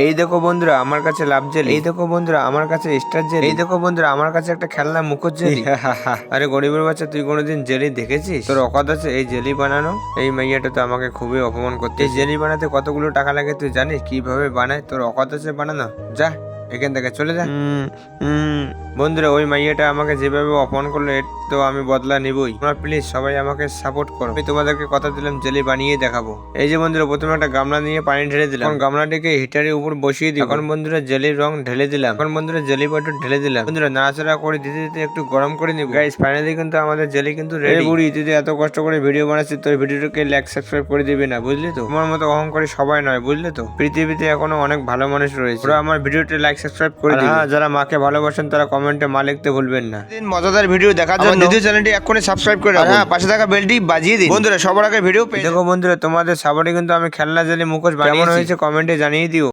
এই দেখো বন্ধুরা আমার কাছে লাভ জেলি, এই দেখো বন্ধুরা আমার কাছে স্টার জেলি, এই দেখো বন্ধুরা আমার কাছে একটা খেলনা মুখোশ জেলি। আরে গরিবের বাচ্চা, তুই কোনোদিন জেলি দেখেছিস? তোর অকাত আছে এই জেলি বানানো? এই মাইয়াটা তো আমাকে খুবই অপমান করতে। এই জেলি বানাতে কতগুলো টাকা লাগে তুই জানিস? কিভাবে বানায়? তোর অকাত আছে বানানো? যা এখান থেকে চলে যা। বন্ধুরা ওই মাইয়াটা আমাকে যেভাবে অপমান করলো এর তো আমি বদলা নিবই। তোমরা প্লিজ সবাই আমাকে সাপোর্ট করো। আমি তোমাদেরকে কথা দিলাম জেলি বানিয়ে দেখাবো। এই যে বন্ধুরা প্রথমে একটা গামলা নিয়ে পানি ঢেলে দিলাম, এখন গামলাটিকে হিটারের উপর বসিয়ে দিই। এখন বন্ধুরা জেলির রং ঢেলে দিলাম, এখন বন্ধুরা জেলি পাউডার ঢেলে দিলাম। বন্ধুরা নাড়াচাড়া করে দিতে দিতে একটু গরম করে নিব। গাইস ফাইনালি কিন্তু আমাদের জেলি কিন্তু রেডি। বুড়ি তুই যে এত কষ্ট করে ভিডিও বানাচ্ছিস, তোর ভিডিওটাকে লাইক সাবস্ক্রাইব করে দিবি না, বুঝলি তো? তোমার মতো অহংকারী সবাই নয়, বুঝলি তো? পৃথিবীতে এখনো অনেক ভালো মানুষ রয়েছে, ওরা আমার ভিডিওতে লাইক সাবস্ক্রাইব করে দিবে। হ্যাঁ, যারা মাকে ভালোবাসেন তারা কমেন্টে মা লিখতে ভুলবেন না। মজাদার ভিডিও দেখার জন্য দ্বিতীয় চ্যানেলটি এক্ষুনি সাবস্ক্রাইব করে রাখুন, পাশে থাকা বেলটি বাজিয়ে দিন। বন্ধুরা সবার আগে ভিডিও দেখো। বন্ধুরা তোমাদের সাপোর্টে কিন্তু আমি খেলনা জেলি মুখোশ বানিয়েছি। কেমন হয়েছে কমেন্টে জানিয়ে দিও।